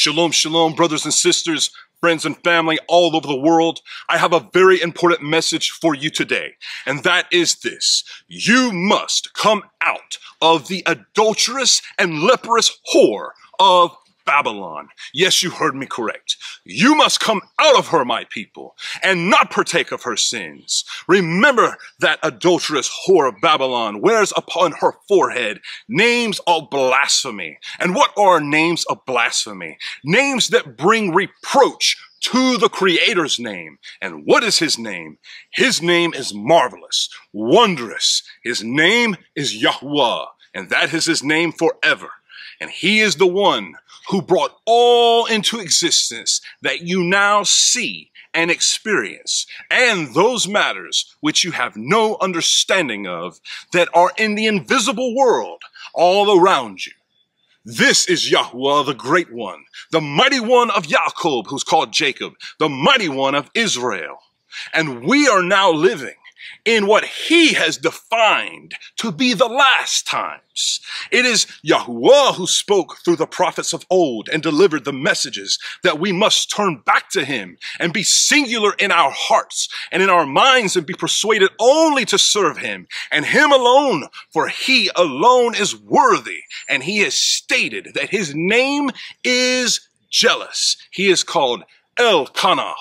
Shalom, shalom, brothers and sisters, friends and family all over the world. I have a very important message for you today, and that is this. You must come out of the adulterous and leprous whore of Babylon. Yes, you heard me correct. You must come out of her, my people, and not partake of her sins. Remember that adulterous whore of Babylon wears upon her forehead names of blasphemy. And what are names of blasphemy? Names that bring reproach to the Creator's name. And what is his name? His name is marvelous, wondrous. His name is YaHuWaH, and that is his name forever. And he is the one who brought all into existence that you now see and experience, and those matters which you have no understanding of that are in the invisible world all around you. This is YaHuWaH, the great one, the mighty one of Jacob, who's called Jacob, the mighty one of Israel. And we are now living in what he has defined to be the last times. It is YaHuWaH who spoke through the prophets of old and delivered the messages that we must turn back to him and be singular in our hearts and in our minds and be persuaded only to serve him and him alone, for he alone is worthy. And he has stated that his name is jealous. He is called Elkanah.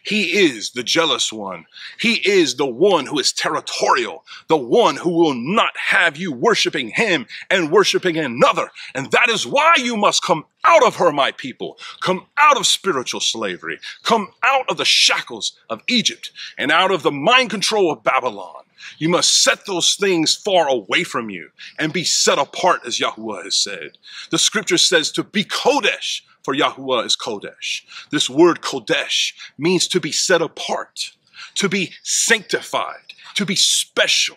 He is the jealous one. He is the one who is territorial, the one who will not have you worshiping him and worshiping another. And that is why you must come out of her, my people. Come out of spiritual slavery. Come out of the shackles of Egypt and out of the mind control of Babylon. You must set those things far away from you and be set apart, as YaHuWaH has said. The scripture says to be Kodesh, for YaHuWaH is Kodesh. This word Kodesh means to be set apart, to be sanctified, to be special.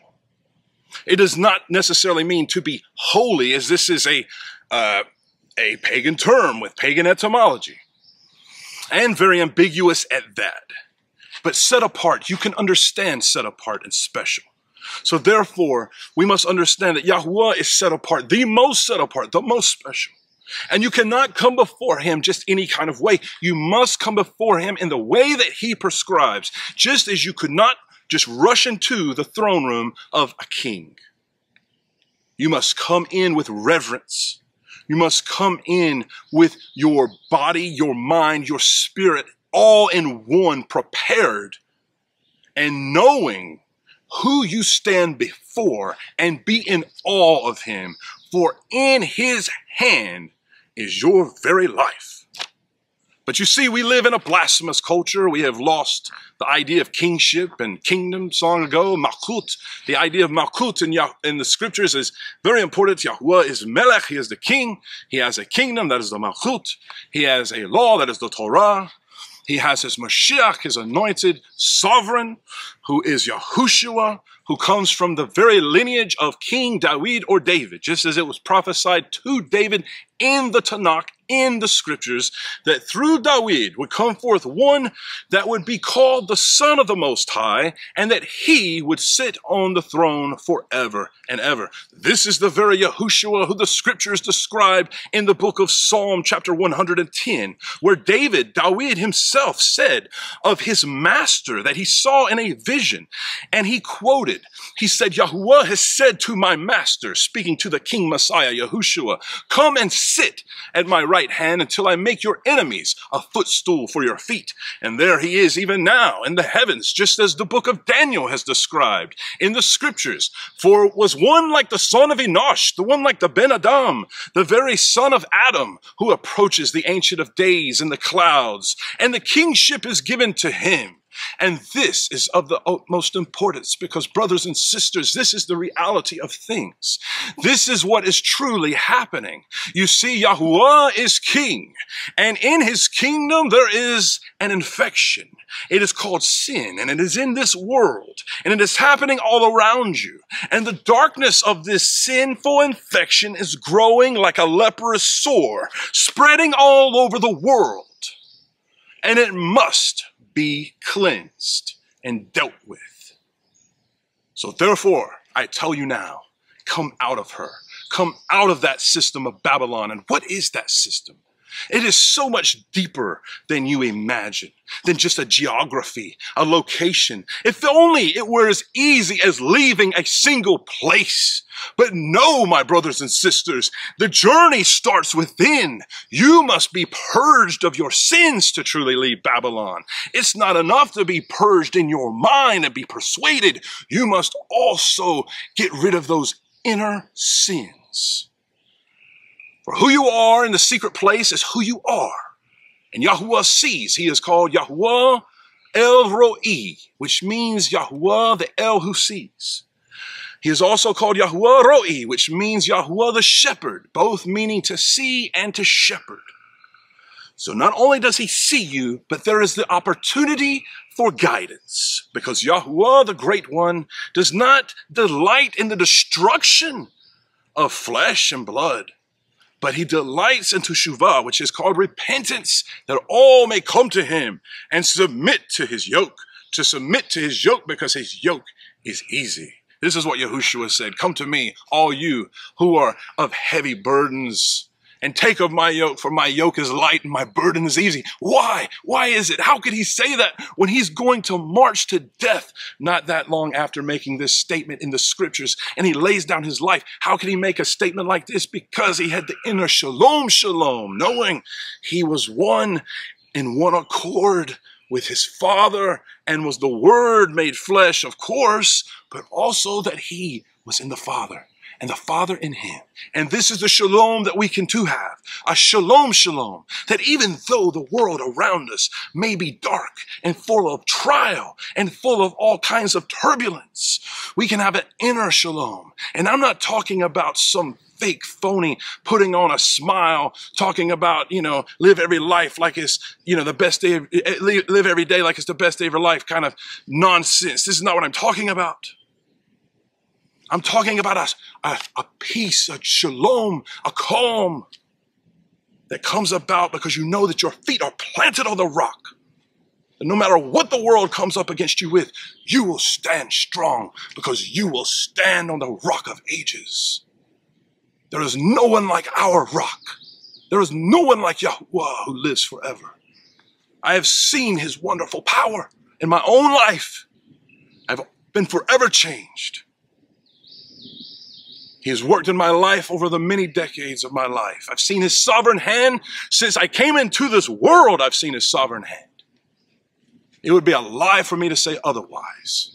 It does not necessarily mean to be holy, as this is a pagan term with pagan etymology, and very ambiguous at that. But set apart, you can understand set apart and special. So therefore, we must understand that YaHuWaH is set apart, the most set apart, the most special. And you cannot come before him just any kind of way. You must come before him in the way that he prescribes, just as you could not just rush into the throne room of a king. You must come in with reverence. You must come in with your body, your mind, your spirit, all in one, prepared and knowing who you stand before, and be in awe of him. For in his hand is your very life. But you see, we live in a blasphemous culture. We have lost the idea of kingship and kingdom long ago. Malchut, the idea of Malchut in the scriptures is very important. YaHuWaH is Melech, he is the king. He has a kingdom, that is the Malchut. He has a law, that is the Torah. He has his Mashiach, his anointed sovereign, who is Yahushua, who comes from the very lineage of King David or David, just as it was prophesied to David in the Tanakh, in the scriptures, that through David would come forth one that would be called the Son of the Most High, and that he would sit on the throne forever and ever. This is the very Yahushua who the scriptures describe in the book of Psalm chapter 110, where David himself said of his master that he saw in a vision, and he quoted, he said, YaHuWaH has said to my master, speaking to the King Messiah, Yahushua, come and sit at my right hand until I make your enemies a footstool for your feet. And there he is even now in the heavens, just as the book of Daniel has described in the scriptures. For it was one like the son of Enosh, the one like the Ben Adam, the very son of Adam, who approaches the Ancient of Days in the clouds, and the kingship is given to him. And this is of the utmost importance because, brothers and sisters, this is the reality of things. This is what is truly happening. You see, YaHuWaH is king, and in his kingdom there is an infection. It is called sin, and it is in this world, and it is happening all around you. And the darkness of this sinful infection is growing like a leprous sore, spreading all over the world. And it must be cleansed and dealt with. So therefore, I tell you now, come out of her. Come out of that system of Babylon. And what is that system? It is so much deeper than you imagine, than just a geography, a location. If only it were as easy as leaving a single place. But no, my brothers and sisters, the journey starts within. You must be purged of your sins to truly leave Babylon. It's not enough to be purged in your mind and be persuaded. You must also get rid of those inner sins. For who you are in the secret place is who you are. And YaHuWaH sees. He is called YaHuWaH El Roi, which means YaHuWaH, the El who sees. He is also called YaHuWaH Roi, which means YaHuWaH the shepherd, both meaning to see and to shepherd. So not only does he see you, but there is the opportunity for guidance, because YaHuWaH, the Great One, does not delight in the destruction of flesh and blood, but he delights in teshuvah, which is called repentance, that all may come to him and submit to his yoke. To submit to his yoke, because his yoke is easy. This is what Yahushua said. Come to me, all you who are of heavy burdens, and take of my yoke, for my yoke is light and my burden is easy. Why? Why is it? How could he say that when he's going to march to death not that long after making this statement in the scriptures, and he lays down his life? How could he make a statement like this? Because he had the inner shalom, knowing he was one in one accord with his Father, and was the Word made flesh, of course, but also that he was in the Father, and the Father in him. And this is the shalom that we can too have, a shalom, that even though the world around us may be dark and full of trial and full of all kinds of turbulence, we can have an inner shalom. And I'm not talking about some fake, phony, putting on a smile, talking about, live every life like it's, the best day, live every day like it's the best day of your life kind of nonsense. This is not what I'm talking about. I'm talking about a peace, a shalom, a calm that comes about because you know that your feet are planted on the rock. And no matter what the world comes up against you with, you will stand strong because you will stand on the rock of ages. There is no one like our rock. There is no one like YaHuWaH who lives forever. I have seen his wonderful power in my own life. I've been forever changed. He has worked in my life over the many decades of my life. I've seen his sovereign hand. Since I came into this world, I've seen his sovereign hand. It would be a lie for me to say otherwise.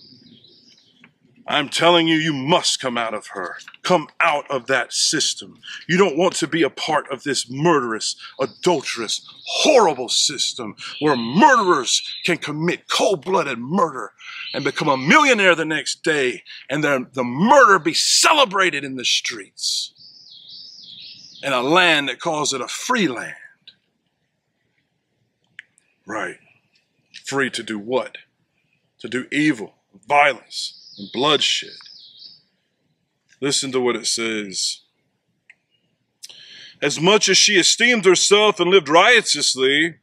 I'm telling you, you must come out of her. Come out of that system. You don't want to be a part of this murderous, adulterous, horrible system where murderers can commit cold-blooded murder and become a millionaire the next day, and the murder be celebrated in the streets. In a land that calls it a free land. Right. Free to do what? To do evil, violence, and bloodshed. Listen to what it says. As much as she esteemed herself and lived riotously,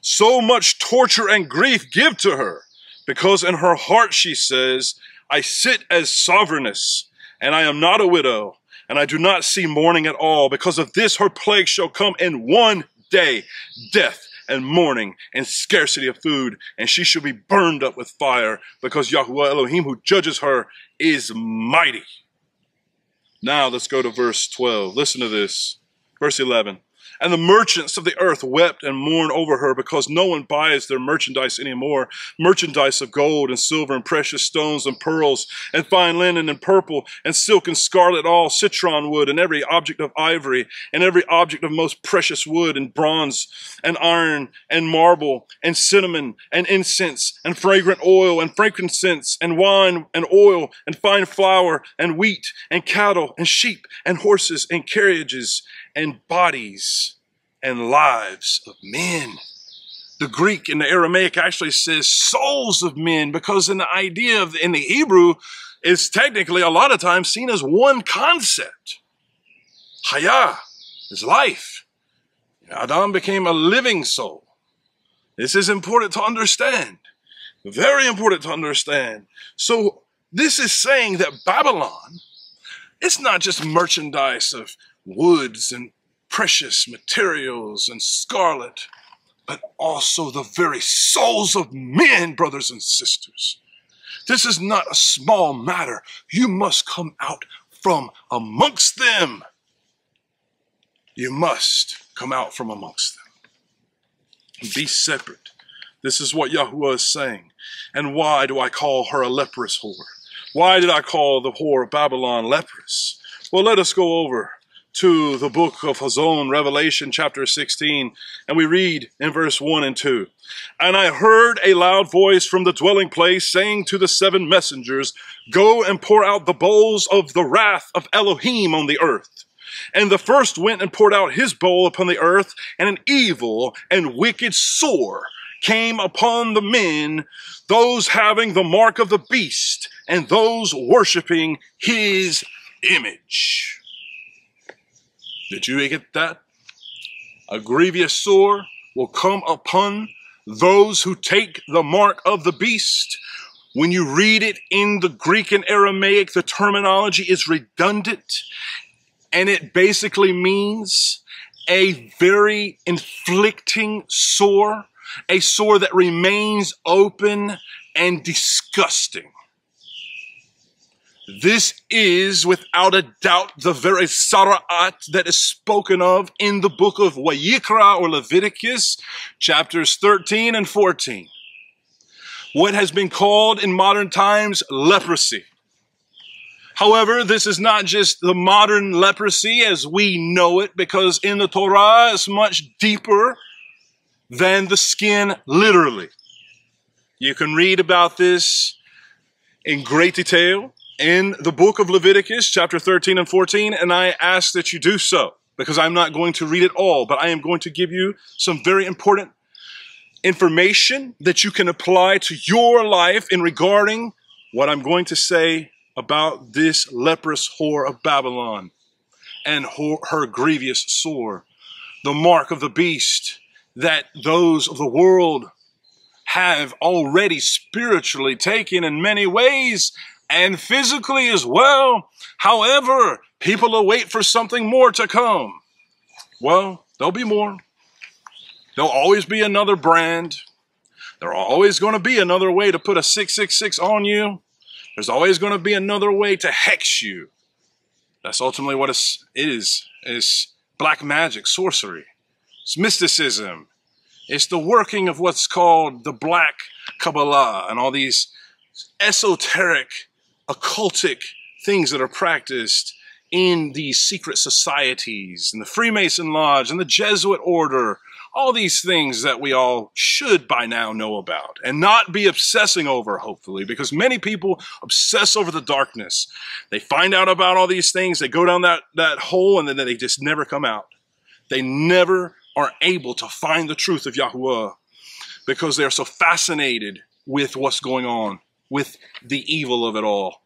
so much torture and grief give to her, because in her heart she says, I sit as sovereigness, and I am not a widow, and I do not see mourning at all. Because of this her plague shall come in one day, death and mourning and scarcity of food, and she shall be burned up with fire, because YaHuWaH Elohim who judges her is mighty. Now let's go to verse 12. Listen to this. Verse 11. And the merchants of the earth wept and mourned over her, because no one buys their merchandise anymore. Merchandise of gold and silver and precious stones and pearls and fine linen and purple and silk and scarlet, all citron wood, and every object of ivory and every object of most precious wood and bronze and iron and marble and cinnamon and incense and fragrant oil and frankincense and wine and oil and fine flour and wheat and cattle and sheep and horses and carriages and bodies and lives of men. The Greek and the Aramaic actually says souls of men, because in the idea of in the Hebrew is technically a lot of times seen as one concept. Hayah is life. Adam became a living soul. This is important to understand. Very important to understand. So this is saying that Babylon, it's not just merchandise of woods and precious materials and scarlet, but also the very souls of men, brothers and sisters. This is not a small matter. You must come out from amongst them. You must come out from amongst them. And be separate. This is what YaHuWaH is saying. And why do I call her a leprous whore? Why did I call the whore of Babylon leprous? Well, let us go over to the book of Hazon, Revelation chapter 16, and we read in verse 1 and 2. And I heard a loud voice from the dwelling place saying to the 7 messengers, go and pour out the bowls of the wrath of Elohim on the earth. And the first went and poured out his bowl upon the earth, and an evil and wicked sore came upon the men, those having the mark of the beast, and those worshiping his image. Did you get that? A grievous sore will come upon those who take the mark of the beast. When you read it in the Greek and Aramaic, the terminology is redundant, and it basically means a very inflicting sore, a sore that remains open and disgusting. This is, without a doubt, the very Tzara'at that is spoken of in the book of Vayikra or Leviticus, chapters 13 and 14. What has been called in modern times leprosy. However, this is not just the modern leprosy as we know it, because in the Torah it's much deeper than the skin literally. You can read about this in great detail in the book of Leviticus, chapter 13 and 14, and I ask that you do so, because I'm not going to read it all, but I am going to give you some very important information that you can apply to your life in regarding what I'm going to say about this leprous whore of Babylon and her grievous sore, the mark of the beast that those of the world have already spiritually taken in many ways, and physically as well. However, people await for something more to come. Well, there'll be more. There'll always be another brand. There's always going to be another way to put a 666 on you. There's always going to be another way to hex you. That's ultimately what it is. It's black magic, sorcery. It's mysticism. It's the working of what's called the Black Kabbalah and all these esoteric, occultic things that are practiced in these secret societies and the Freemason Lodge and the Jesuit Order, all these things that we all should by now know about and not be obsessing over, hopefully, because many people obsess over the darkness. They find out about all these things, they go down that hole, and then they just never come out. They never are able to find the truth of YaHuWaH because they're so fascinated with what's going on, with the evil of it all,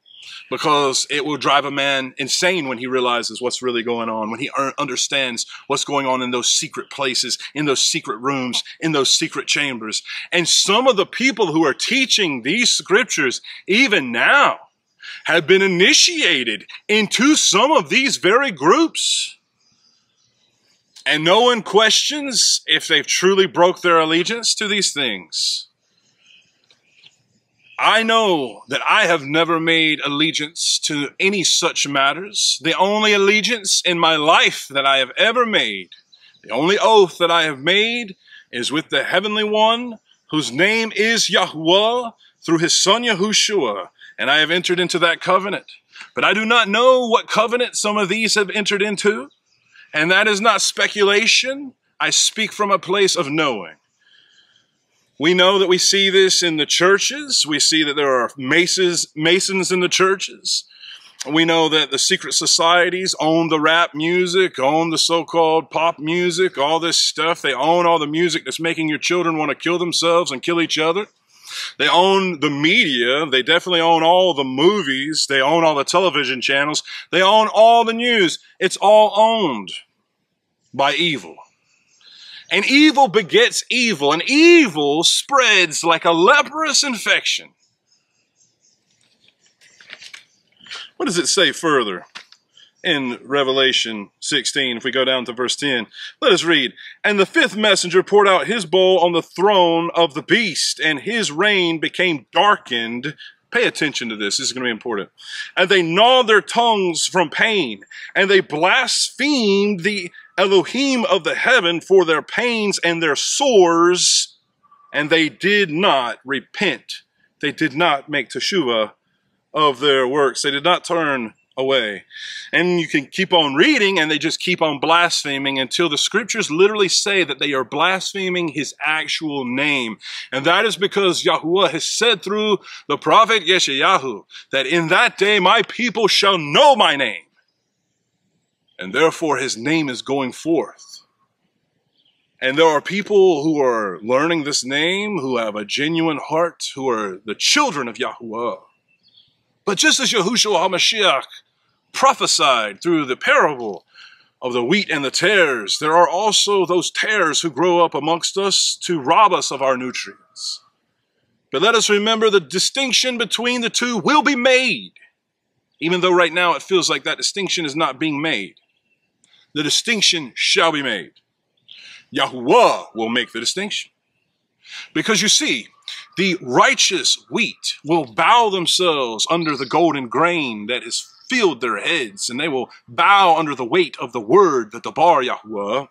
because it will drive a man insane when he realizes what's really going on, when he understands what's going on in those secret places, in those secret rooms, in those secret chambers. And some of the people who are teaching these scriptures, even now, have been initiated into some of these very groups. And no one questions if they've truly broke their allegiance to these things. I know that I have never made allegiance to any such matters. The only allegiance in my life that I have ever made, the only oath that I have made, is with the Heavenly One, whose name is YaHuWaH, through his Son Yahushua, and I have entered into that covenant. But I do not know what covenant some of these have entered into, and that is not speculation. I speak from a place of knowing. We know that we see this in the churches. We see that there are masons in the churches. We know that the secret societies own the rap music, own the so-called pop music, all this stuff. They own all the music that's making your children want to kill themselves and kill each other. They own the media. They definitely own all the movies. They own all the television channels. They own all the news. It's all owned by evil. And evil begets evil, and evil spreads like a leprous infection. What does it say further? in Revelation 16. If we go down to verse 10, let us read. And the fifth messenger poured out his bowl on the throne of the beast, and his reign became darkened. Pay attention to this. This is going to be important. And they gnawed their tongues from pain, and they blasphemed the Elohim of the heaven for their pains and their sores, and they did not repent. They did not make teshuvah of their works. They did not turn away. And you can keep on reading, and they just keep on blaspheming until the scriptures literally say that they are blaspheming his actual name. And that is because YaHuWaH has said through the prophet Yeshayahu that in that day my people shall know my name. And therefore his name is going forth. And there are people who are learning this name, who have a genuine heart, who are the children of YaHuWaH. But just as Yahushua HaMashiach prophesied through the parable of the wheat and the tares, there are also those tares who grow up amongst us to rob us of our nutrients. But let us remember the distinction between the two will be made, even though right now it feels like that distinction is not being made. The distinction shall be made. YaHuWaH will make the distinction. Because you see, the righteous wheat will bow themselves under the golden grain that has filled their heads, and they will bow under the weight of the word, the Dabar YaHuWaH,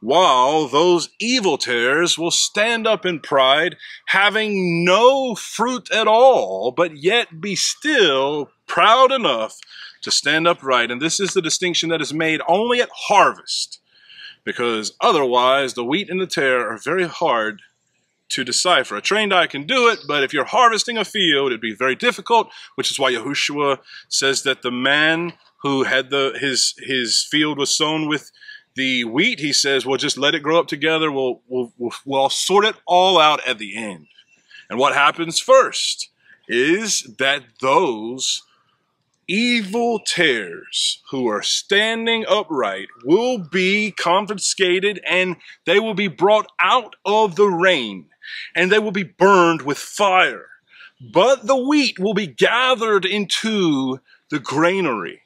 while those evil tares will stand up in pride, having no fruit at all, but yet be still proud enough to stand upright. And this is the distinction that is made only at harvest, because otherwise the wheat and the tare are very hard to decipher. A trained eye can do it, but if you're harvesting a field, it'd be very difficult, which is why Yahushua says that the man who had his field was sown with the wheat, he says, well, just let it grow up together. We'll sort it all out at the end. And what happens first is that those evil tares who are standing upright will be confiscated, and they will be brought out of the rain, and they will be burned with fire. But the wheat will be gathered into the granary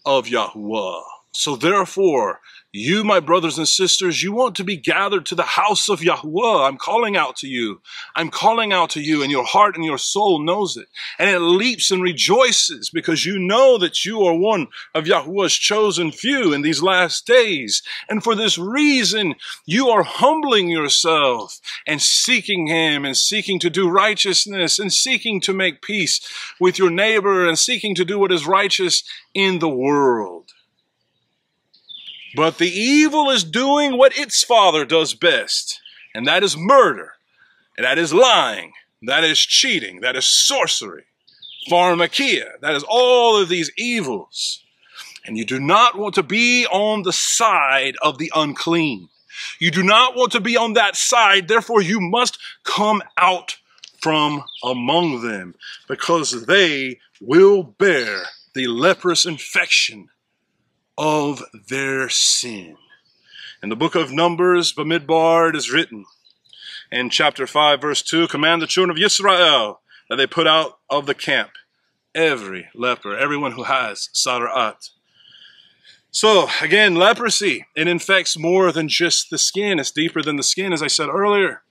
of YaHuWaH. So therefore, you, my brothers and sisters, you want to be gathered to the house of YaHuWaH. I'm calling out to you. I'm calling out to you, and your heart and your soul knows it. And it leaps and rejoices because you know that you are one of YaHuWaH's chosen few in these last days. And for this reason, you are humbling yourself and seeking him and seeking to do righteousness and seeking to make peace with your neighbor and seeking to do what is righteous in the world. But the evil is doing what its father does best, and that is murder, and that is lying, that is cheating, that is sorcery, pharmakia, that is all of these evils. And you do not want to be on the side of the unclean. You do not want to be on that side, therefore you must come out from among them, because they will bear the leprous infection of their sin. In the book of Numbers, Bamidbar, it is written in chapter 5, verse 2, command the children of Israel that they put out of the camp every leper, everyone who has Tzara'at. So again, leprosy, it infects more than just the skin. It's deeper than the skin, as I said earlier.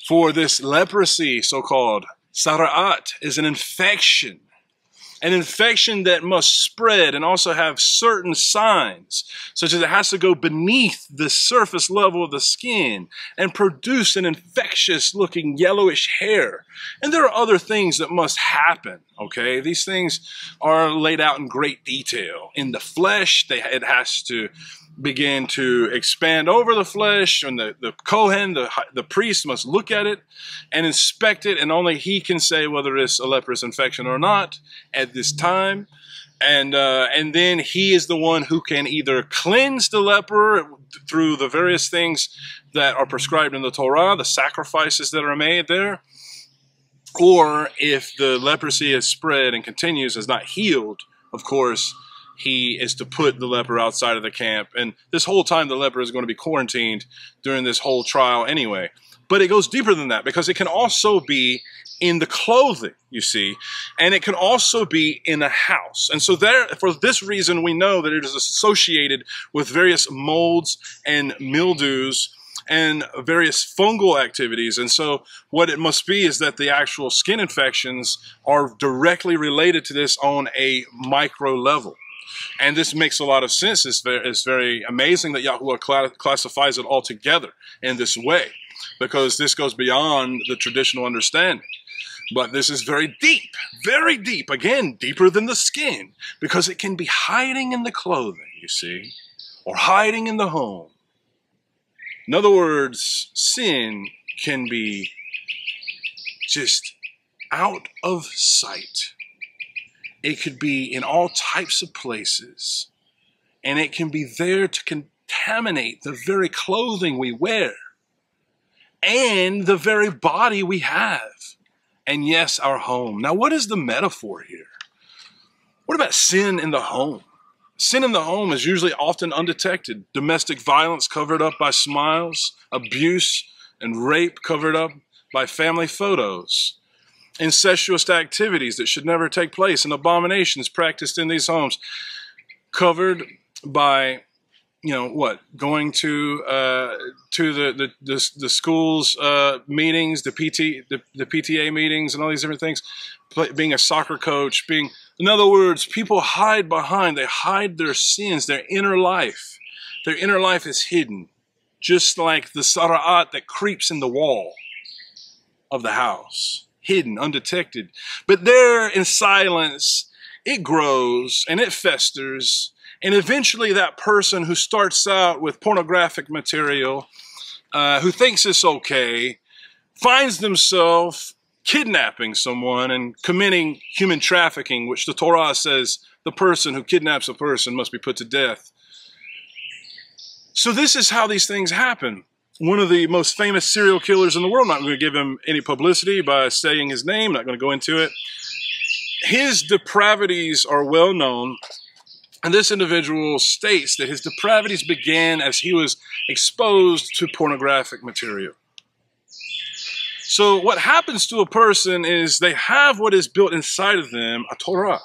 For this leprosy, so-called Tzara'at, is an infection that must spread and also have certain signs, such as it has to go beneath the surface level of the skin and produce an infectious looking yellowish hair. And there are other things that must happen, okay? These things are laid out in great detail. In the flesh, it has to begin to expand over the flesh, and the Kohen, the priest, must look at it and inspect it, and only he can say whether it's a leprous infection or not at this time. And then he is the one who can either cleanse the leper through the various things that are prescribed in the Torah, the sacrifices that are made there, or if the leprosy is spread and continues, is not healed, of course, he is to put the leper outside of the camp. And this whole time the leper is going to be quarantined during this whole trial anyway. But it goes deeper than that, because it can also be in the clothing, you see, and it can also be in a house. And so for this reason, we know that it is associated with various molds and mildews and various fungal activities. And so what it must be is that the actual skin infections are directly related to this on a micro level. And this makes a lot of sense. It's very amazing that YaHuWaH classifies it all together in this way, because this goes beyond the traditional understanding. But this is very deep, again, deeper than the skin, because it can be hiding in the clothing, you see, or hiding in the home. In other words, sin can be just out of sight. It could be in all types of places, and it can be there to contaminate the very clothing we wear and the very body we have. And yes, our home. Now, what is the metaphor here? What about sin in the home? Sin in the home is usually often undetected. Domestic violence covered up by smiles, abuse and rape covered up by family photos, incestuous activities that should never take place, and abominations practiced in these homes covered by, going to the school's meetings, the PTA meetings, and all these different things. Being a soccer coach, in other words, people hide their sins, their inner life. Their inner life is hidden, just like the Tzara'at that creeps in the wall of the house, hidden, undetected. But there, in silence, it grows and it festers. And eventually that person who starts out with pornographic material, who thinks it's okay, finds themselves kidnapping someone and committing human trafficking, which the Torah says the person who kidnaps a person must be put to death. So this is how these things happen. One of the most famous serial killers in the world, I'm not going to give him any publicity by saying his name, not going to go into it. His depravities are well known. And this individual states that his depravities began as he was exposed to pornographic material. So what happens to a person is they have what is built inside of them, a Torah.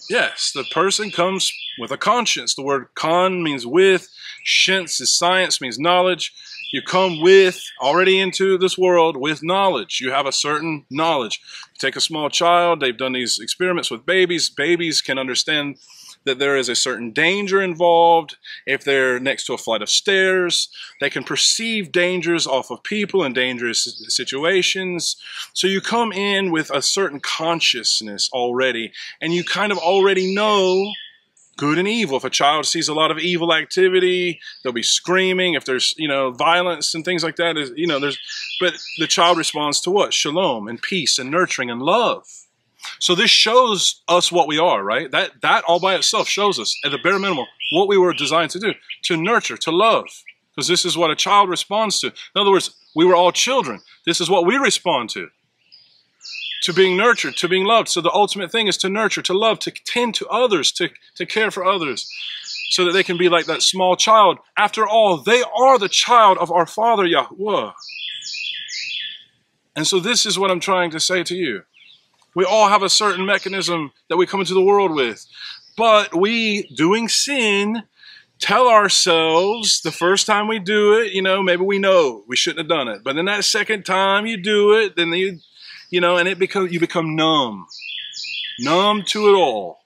Yes, the person comes with a conscience. The word con means with, shens is science, means knowledge. You come already into this world with knowledge. You have a certain knowledge. You take a small child, they've done these experiments with babies. Babies can understand that there is a certain danger involved. If they're next to a flight of stairs, they can perceive dangers off of people in dangerous situations. So you come in with a certain consciousness already, and you kind of already know good and evil. If a child sees a lot of evil activity, they'll be screaming. If there's, violence and things like that, but the child responds to what? Shalom and peace and nurturing and love. So this shows us what we are, right? That all by itself shows us, at the bare minimum, what we were designed to do, to nurture, to love, because this is what a child responds to. In other words, we were all children. This is what we respond to being nurtured, to being loved. So the ultimate thing is to nurture, to love, to tend to others, to care for others, so that they can be like that small child. After all, they are the child of our Father, YaHuWaH. And so this is what I'm trying to say to you. We all have a certain mechanism that we come into the world with. But we, doing sin, tell ourselves the first time we do it, maybe we know we shouldn't have done it. But then that second time you do it, then and you become numb to it all.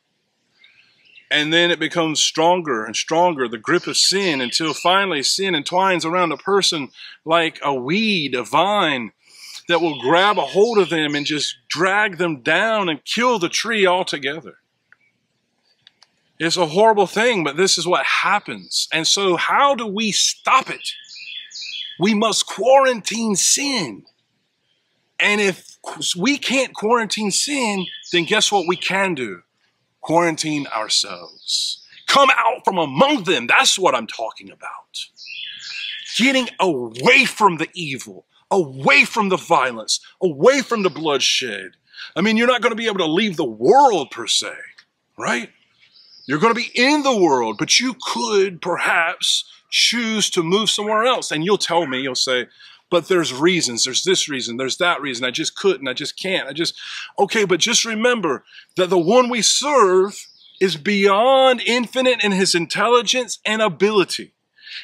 And then it becomes stronger and stronger, the grip of sin, until finally sin entwines around a person like a weed, a vine, that will grab a hold of them and just drag them down and kill the tree altogether. It's a horrible thing, but this is what happens. And so how do we stop it? We must quarantine sin. And if we can't quarantine sin, then guess what we can do? Quarantine ourselves. Come out from among them. That's what I'm talking about. Getting away from the evil, away from the violence, away from the bloodshed. I mean, you're not going to be able to leave the world per se, right? You're going to be in the world, but you could perhaps choose to move somewhere else. And you'll tell me, you'll say, but there's reasons. There's this reason. There's that reason. I just couldn't. I just can't. Okay, but just remember that the one we serve is beyond infinite in his intelligence and ability.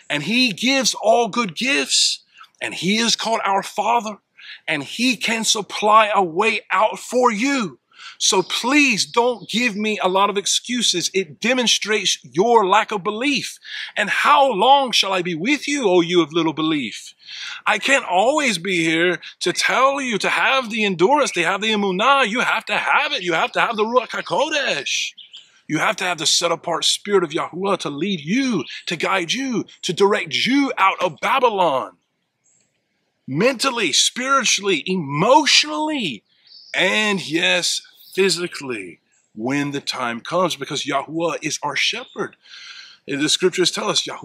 And he gives all good gifts, and he is called our Father, and he can supply a way out for you. So please don't give me a lot of excuses. It demonstrates your lack of belief. And how long shall I be with you, O you of little belief? I can't always be here to tell you to have the endurance, to have the emunah. You have to have it. You have to have the Ruach HaKodesh. You have to have the set-apart spirit of YaHuWaH to lead you, to guide you, to direct you out of Babylon. Mentally, spiritually, emotionally, and yes, physically, when the time comes, because YaHuWaH is our shepherd. The scriptures tell us, this means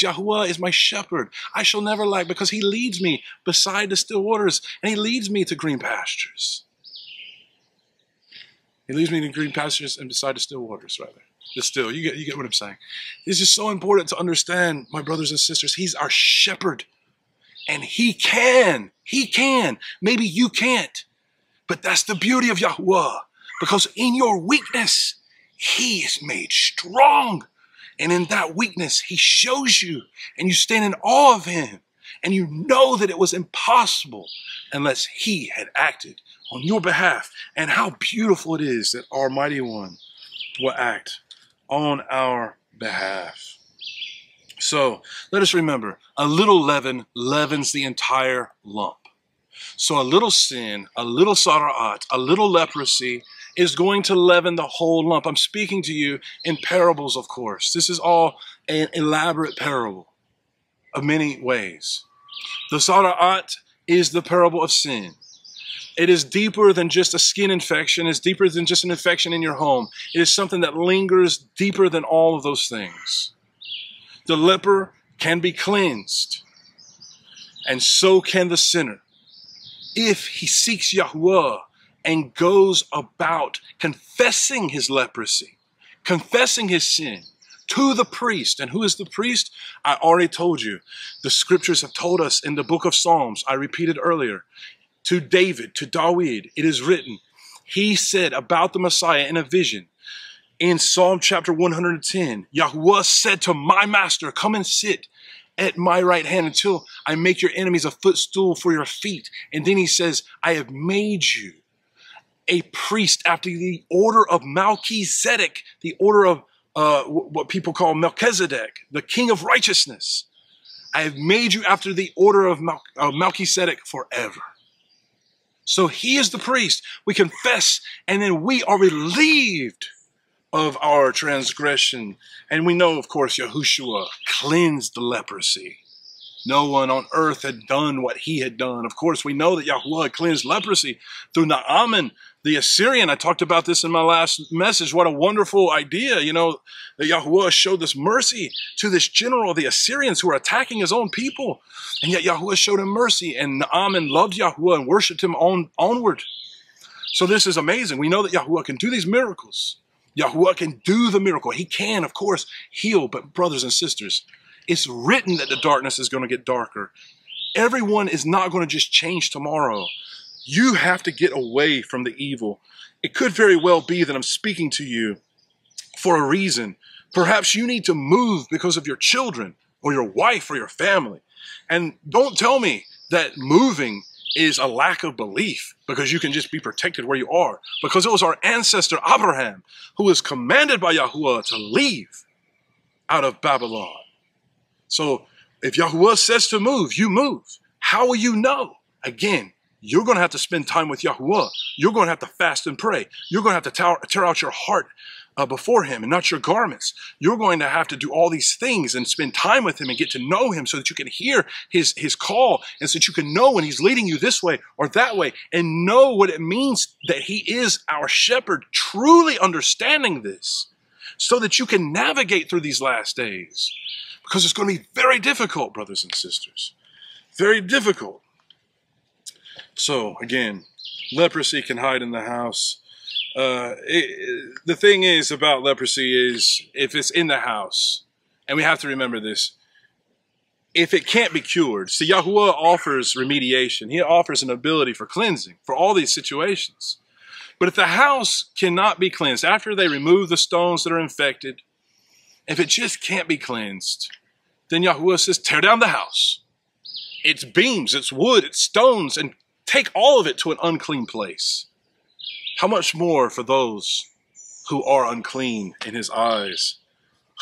YaHuWaH is my shepherd. I shall never lack, because he leads me beside the still waters, and he leads me to green pastures. He leads me to green pastures and beside the still waters, rather. The still, you get what I'm saying. This is so important to understand, my brothers and sisters. He's our shepherd. And he can. Maybe you can't. But that's the beauty of YaHuWaH. Because in your weakness, he is made strong. And in that weakness, he shows you. And you stand in awe of him. And you know that it was impossible unless he had acted on your behalf. And how beautiful it is that our mighty one will act on our behalf. So let us remember, a little leaven leavens the entire lump. So a little sin, a little Tzara'at, a little leprosy is going to leaven the whole lump. I'm speaking to you in parables, of course. This is all an elaborate parable of many ways. The Tzara'at is the parable of sin. It is deeper than just a skin infection. It's deeper than just an infection in your home. It is something that lingers deeper than all of those things. The leper can be cleansed, and so can the sinner, if he seeks YaHuWaH and goes about confessing his leprosy, confessing his sin to the priest. And who is the priest? I already told you. The scriptures have told us in the book of Psalms, I repeated earlier, to David, to Dawid, it is written, he said about the Messiah in a vision, in Psalm chapter 110, YaHuWaH said to my master, come and sit at my right hand until I make your enemies a footstool for your feet. And then he says, I have made you a priest after the order of Melchizedek, the order of what people call Melchizedek, the king of righteousness. I have made you after the order of Melchizedek forever. So he is the priest. We confess, and then we are relieved of our transgression. And we know, of course, Yahushua cleansed the leprosy. No one on earth had done what he had done. Of course, we know that YaHuWaH cleansed leprosy through Naaman, the Assyrian. I talked about this in my last message. What a wonderful idea, you know, that YaHuWaH showed this mercy to this general of the Assyrians who were attacking his own people. And yet YaHuWaH showed him mercy, and Naaman loved YaHuWaH and worshiped him onward. So this is amazing. We know that YaHuWaH can do these miracles. YaHuWaH can do the miracle. He can, of course, heal. But brothers and sisters, it's written that the darkness is going to get darker. Everyone is not going to just change tomorrow. You have to get away from the evil. It could very well be that I'm speaking to you for a reason. Perhaps you need to move because of your children or your wife or your family. And don't tell me that moving is a lack of belief because you can just be protected where you are. Because it was our ancestor Abraham who was commanded by YaHuWaH to leave out of Babylon. So if YaHuWaH says to move, you move. How will you know? Again, you're going to have to spend time with YaHuWaH. You're going to have to fast and pray. You're going to have to tear out your heart before him and not your garments. You're going to have to do all these things and spend time with him and get to know him so that you can hear his call and so that you can know when he's leading you this way or that way and know what it means that he is our shepherd, truly understanding this so that you can navigate through these last days. Because it's going to be very difficult, brothers and sisters. Very difficult. So, again, leprosy can hide in the house. The thing is about leprosy is if it's in the house, And we have to remember this. If it can't be cured, see, YaHuWaH offers remediation. He offers an ability for cleansing for all these situations. But if the house cannot be cleansed, after they remove the stones that are infected, if it just can't be cleansed, then YaHuWaH says, tear down the house. Its beams, its wood, its stones, and take all of it to an unclean place. How much more for those who are unclean in his eyes,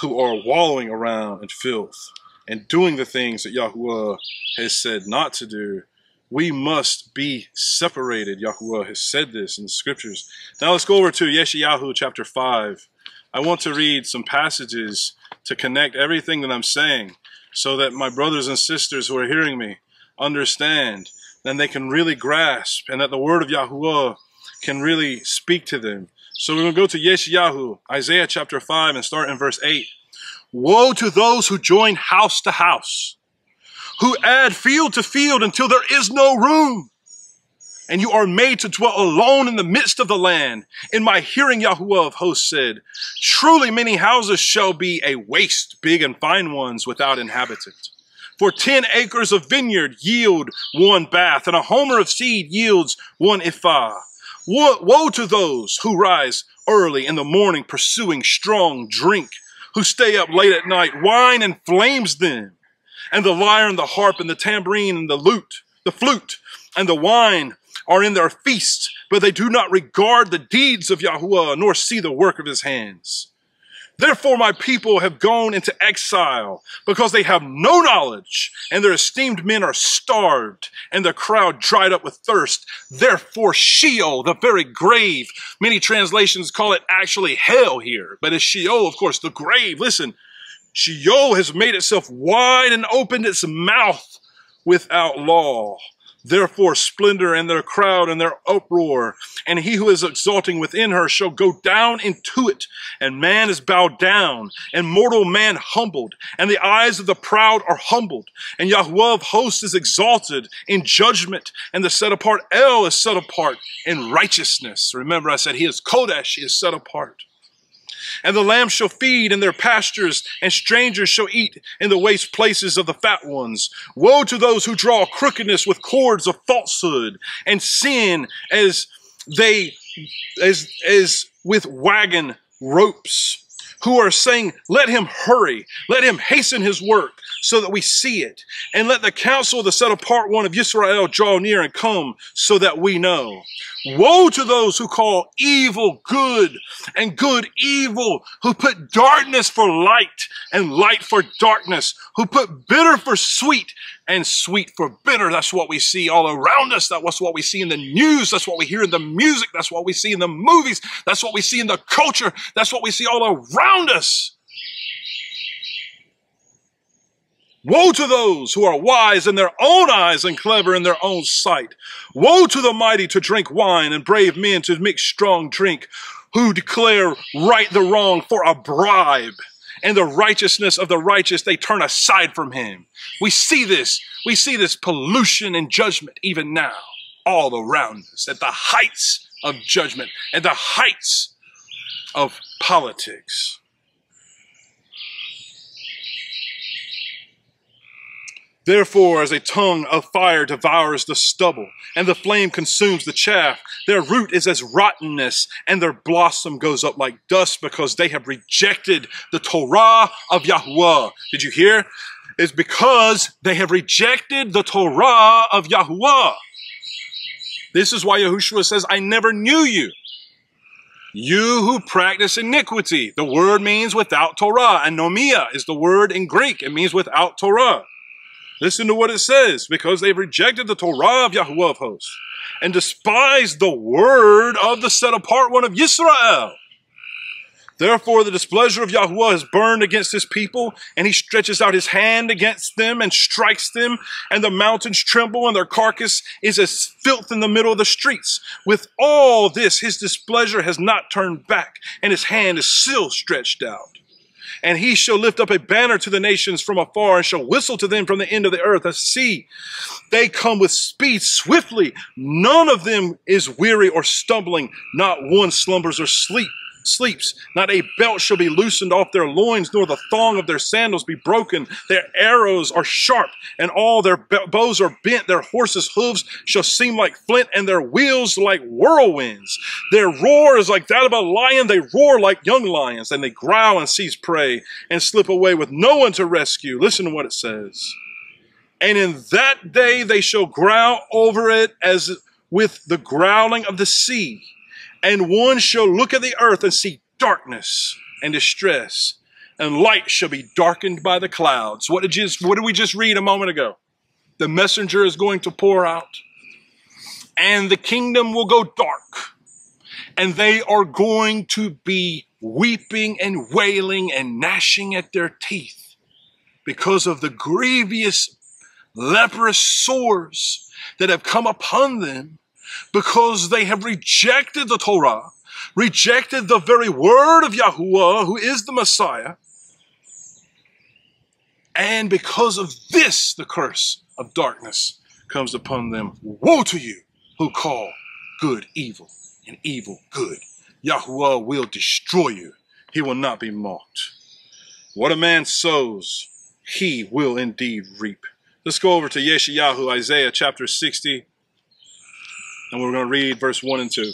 who are wallowing around in filth and doing the things that YaHuWaH has said not to do. We must be separated. YaHuWaH has said this in the scriptures. Now let's go over to YaHuWaH chapter 5. I want to read some passages to connect everything that I'm saying so that my brothers and sisters who are hearing me understand, and they can really grasp, and that the word of YaHuWaH can really speak to them. So we're going to go to YaHuWaH, Isaiah chapter 5, and start in verse 8. Woe to those who join house to house, who add field to field until there is no room. And you are made to dwell alone in the midst of the land. In my hearing, YaHuWaH of hosts said, truly many houses shall be a waste, big and fine ones without inhabitant. For 10 acres of vineyard yield 1 bath, and a homer of seed yields 1 ephah. Woe to those who rise early in the morning pursuing strong drink, who stay up late at night. Wine inflames them, and the lyre and the harp and the tambourine and the lute, the flute and the wine are in their feast, but they do not regard the deeds of YaHuWaH, nor see the work of his hands. Therefore my people have gone into exile, because they have no knowledge, and their esteemed men are starved, and the crowd dried up with thirst. Therefore Sheol, the very grave, many translations call it actually hell here, but it's Sheol, of course, the grave. Listen, Sheol has made itself wide and opened its mouth without law. Therefore splendor and their crowd and their uproar, and he who is exalting within her shall go down into it. And man is bowed down, and mortal man humbled, and the eyes of the proud are humbled. And YaHuWaH of hosts is exalted in judgment, and the set apart El is set apart in righteousness. Remember I said he is Kodesh, he is set apart. And the lambs shall feed in their pastures, and strangers shall eat in the waste places of the fat ones. Woe to those who draw crookedness with cords of falsehood, and sin as with wagon ropes, who are saying, let him hurry, let him hasten his work, so that we see it. And let the counsel of the set apart one of Israel draw near and come, so that we know. Woe to those who call evil good and good evil, who put darkness for light and light for darkness, who put bitter for sweet and sweet for bitter. That's what we see all around us. That's what we see in the news. That's what we hear in the music. That's what we see in the movies. That's what we see in the culture. That's what we see all around us. Woe to those who are wise in their own eyes and clever in their own sight. Woe to the mighty to drink wine and brave men to mix strong drink, who declare right the wrong for a bribe, and the righteousness of the righteous they turn aside from him. We see this pollution and judgment even now all around us, at the heights of judgment, at the heights of politics. Therefore, as a tongue of fire devours the stubble, and the flame consumes the chaff, their root is as rottenness, and their blossom goes up like dust, because they have rejected the Torah of YaHuWaH. Did you hear? It's because they have rejected the Torah of YaHuWaH. This is why Yahushua says, I never knew you. You who practice iniquity. The word means without Torah. Anomia is the word in Greek. It means without Torah. Listen to what it says, because they've rejected the Torah of YaHuWaH of hosts and despised the word of the set apart one of Israel. Therefore, the displeasure of YaHuWaH has burned against his people, and he stretches out his hand against them and strikes them, and the mountains tremble, and their carcass is as filth in the middle of the streets. With all this, his displeasure has not turned back, and his hand is still stretched out. And he shall lift up a banner to the nations from afar, and shall whistle to them from the end of the earth. See, they come with speed swiftly. None of them is weary or stumbling. Not one slumbers or sleep. sleeps. Not a belt shall be loosened off their loins, nor the thong of their sandals be broken. Their arrows are sharp, and all their bows are bent. Their horses' hooves shall seem like flint, and their wheels like whirlwinds. Their roar is like that of a lion. They roar like young lions, and they growl and seize prey, and slip away with no one to rescue. Listen to what it says. And in that day they shall growl over it as with the growling of the sea. And one shall look at the earth and see darkness and distress, and light shall be darkened by the clouds. What did we just read a moment ago? The messenger is going to pour out, and the kingdom will go dark, and they are going to be weeping and wailing and gnashing at their teeth because of the grievous leprous sores that have come upon them, because they have rejected the Torah, rejected the very word of YaHuWaH, who is the Messiah. And because of this, the curse of darkness comes upon them. Woe to you who call good evil and evil good. YaHuWaH will destroy you. He will not be mocked. What a man sows, he will indeed reap. Let's go over to Yeshayahu, Isaiah chapter 60. And we're going to read verse 1 and 2.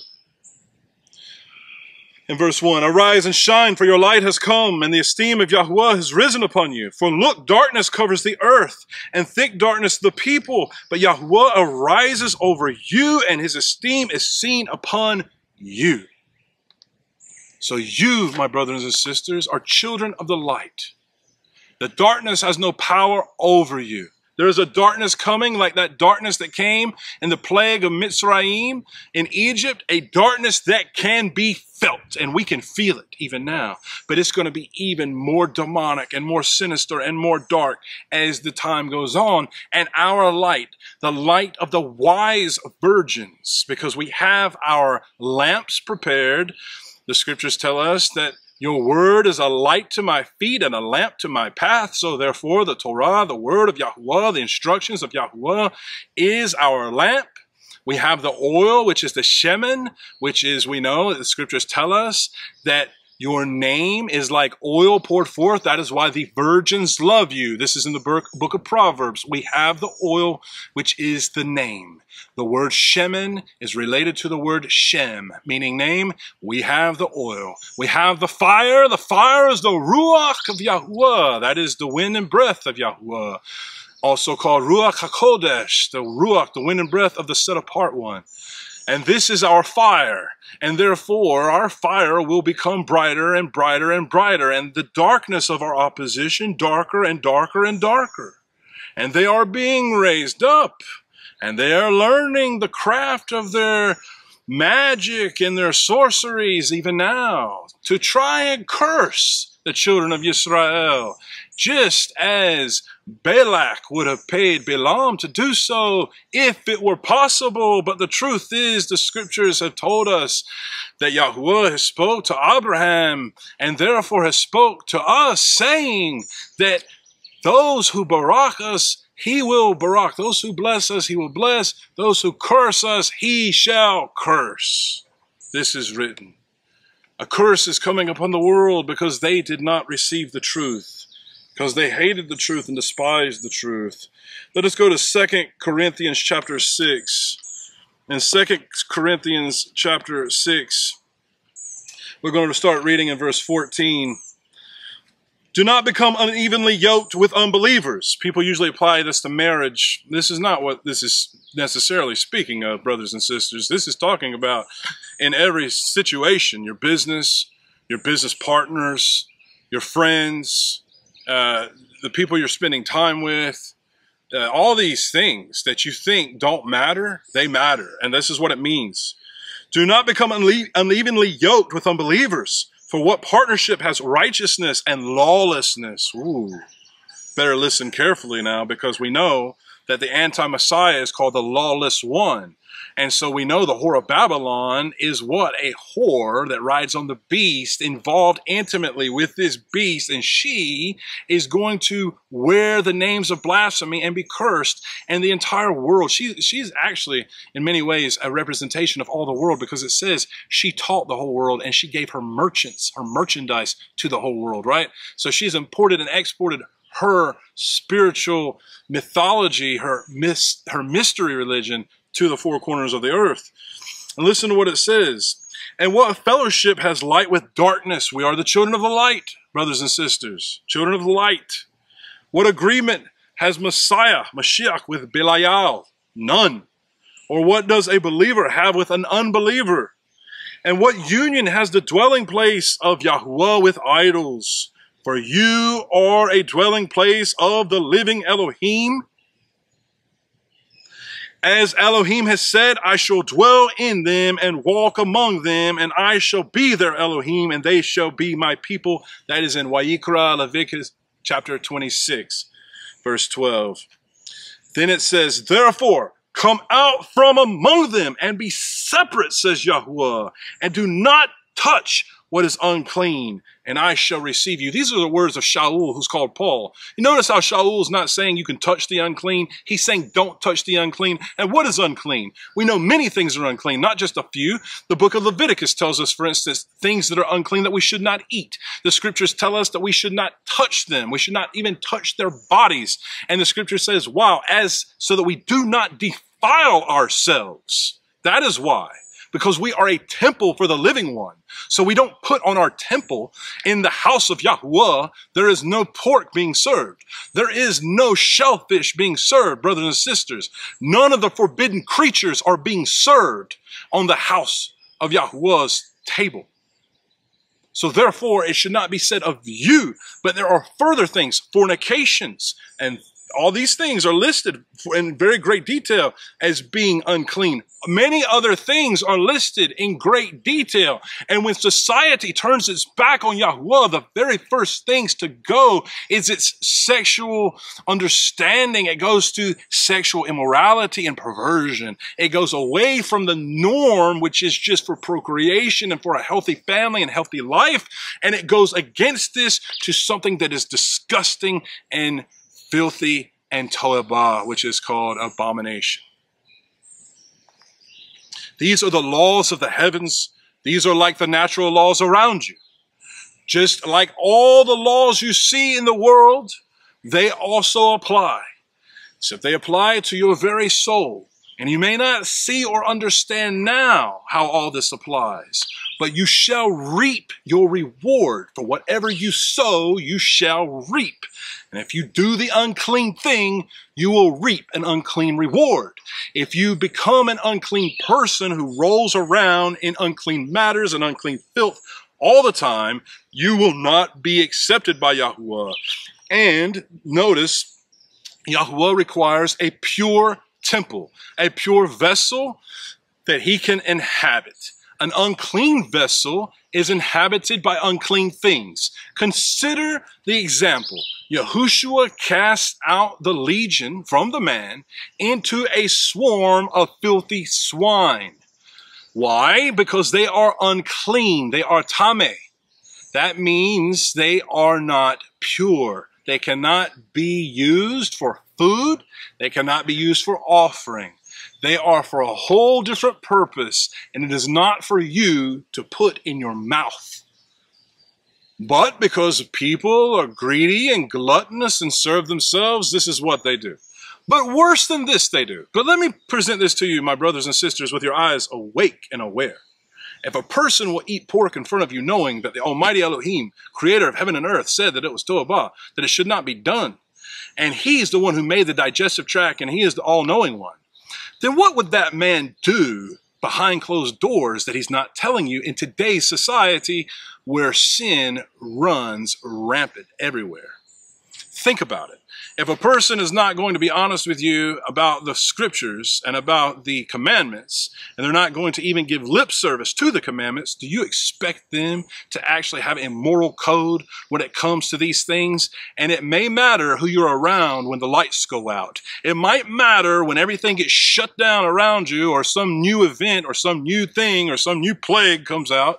In verse 1, arise and shine, for your light has come, and the esteem of YaHuWaH has risen upon you. For look, darkness covers the earth, and thick darkness the people. But YaHuWaH arises over you, and his esteem is seen upon you. So you, my brothers and sisters, are children of the light. The darkness has no power over you. There is a darkness coming, like that darkness that came in the plague of Mitzrayim in Egypt, a darkness that can be felt, and we can feel it even now. But it's going to be even more demonic and more sinister and more dark as the time goes on. And our light, the light of the wise virgins, because we have our lamps prepared. The scriptures tell us that your word is a light to my feet and a lamp to my path. So therefore, the Torah, the word of YaHuWaH, the instructions of YaHuWaH is our lamp. We have the oil, which is the shemen, which is, we know, the scriptures tell us that your name is like oil poured forth. That is why the virgins love you. This is in the book of Proverbs. We have the oil, which is the name. The word shemen is related to the word Shem, meaning name. We have the oil. We have the fire. The fire is the Ruach of YaHuWaH. That is the wind and breath of YaHuWaH. Also called Ruach HaKodesh, the Ruach, the wind and breath of the set-apart one. And this is our fire. And therefore, our fire will become brighter and brighter and brighter. And the darkness of our opposition, darker and darker and darker. And they are being raised up. And they are learning the craft of their magic and their sorceries even now to try and curse the children of Israel, just as Balak would have paid Balaam to do so if it were possible. But the truth is, the scriptures have told us that YaHuWaH has spoke to Abraham and therefore has spoke to us, saying that those who barak us, he will barak. Those who bless us, he will bless. Those who curse us, he shall curse. This is written. A curse is coming upon the world because they did not receive the truth, because they hated the truth and despised the truth. Let us go to 2 Corinthians chapter 6. In 2 Corinthians chapter 6, we're going to start reading in verse 14. Do not become unevenly yoked with unbelievers. People usually apply this to marriage. This is not what this is necessarily speaking of, brothers and sisters. This is talking about in every situation, your business partners, your friends, the people you're spending time with, all these things that you think don't matter, they matter. And this is what it means. Do not become unevenly yoked with unbelievers. For what partnership has righteousness and lawlessness? Ooh, better listen carefully now, because we know that the anti-Messiah is called the lawless one. And so we know the whore of Babylon is what? A whore that rides on the beast, involved intimately with this beast. And she is going to wear the names of blasphemy and be cursed. And the entire world, she's actually in many ways a representation of all the world, because it says she taught the whole world and she gave her merchants, her merchandise to the whole world, right? So she's imported and exported her spiritual mythology, her mystery religion to the four corners of the earth. And listen to what it says. And what fellowship has light with darkness? We are the children of the light, brothers and sisters, children of the light. What agreement has Mashiach with Belial? None. Or what does a believer have with an unbeliever? And what union has the dwelling place of YaHuWaH with idols? For you are a dwelling place of the living Elohim. As Elohim has said, I shall dwell in them and walk among them, and I shall be their Elohim, and they shall be my people. That is in Vayikra, Leviticus chapter 26, verse 12. Then it says, therefore, come out from among them and be separate, says YaHuWaH, and do not touch what is unclean, and I shall receive you. These are the words of Shaul, who's called Paul. You notice how Shaul is not saying you can touch the unclean. He's saying don't touch the unclean. And what is unclean? We know many things are unclean, not just a few. The book of Leviticus tells us, for instance, things that are unclean that we should not eat. The scriptures tell us that we should not touch them. We should not even touch their bodies. And the scripture says, wow, so that we do not defile ourselves. That is why. Because we are a temple for the living one. So we don't put on our temple in the house of YaHuWaH. There is no pork being served. There is no shellfish being served, brothers and sisters. None of the forbidden creatures are being served on the house of YaHuWaH's table. So therefore, it should not be said of you, but there are further things, fornications, and all these things are listed in very great detail as being unclean. Many other things are listed in great detail. And when society turns its back on YaHuWaH, the very first things to go is its sexual understanding. It goes to sexual immorality and perversion. It goes away from the norm, which is just for procreation and for a healthy family and healthy life. And it goes against this to something that is disgusting and filthy and to'abah, which is called abomination. These are the laws of the heavens. These are like the natural laws around you. Just like all the laws you see in the world, they also apply. So if they apply to your very soul, and you may not see or understand now how all this applies, but you shall reap your reward. For whatever you sow, you shall reap. And if you do the unclean thing, you will reap an unclean reward. If you become an unclean person who rolls around in unclean matters and unclean filth all the time, you will not be accepted by YaHuWaH. And notice, YaHuWaH requires a pure temple, a pure vessel that he can inhabit. An unclean vessel is inhabited by unclean things. Consider the example. Yahushua cast out the legion from the man into a swarm of filthy swine. Why? Because they are unclean. They are tameh. That means they are not pure. They cannot be used for food. They cannot be used for offering. They are for a whole different purpose, and it is not for you to put in your mouth. But because people are greedy and gluttonous and serve themselves, this is what they do. But worse than this they do. But let me present this to you, my brothers and sisters, with your eyes awake and aware. If a person will eat pork in front of you knowing that the Almighty Elohim, creator of heaven and earth, said that it was to'abah, that it should not be done, and he's the one who made the digestive tract and he is the all-knowing one, then what would that man do behind closed doors that he's not telling you in today's society where sin runs rampant everywhere? Think about it. If a person is not going to be honest with you about the scriptures and about the commandments, and they're not going to even give lip service to the commandments, do you expect them to actually have a moral code when it comes to these things? And it may matter who you're around when the lights go out. It might matter when everything gets shut down around you, or some new event or some new thing or some new plague comes out.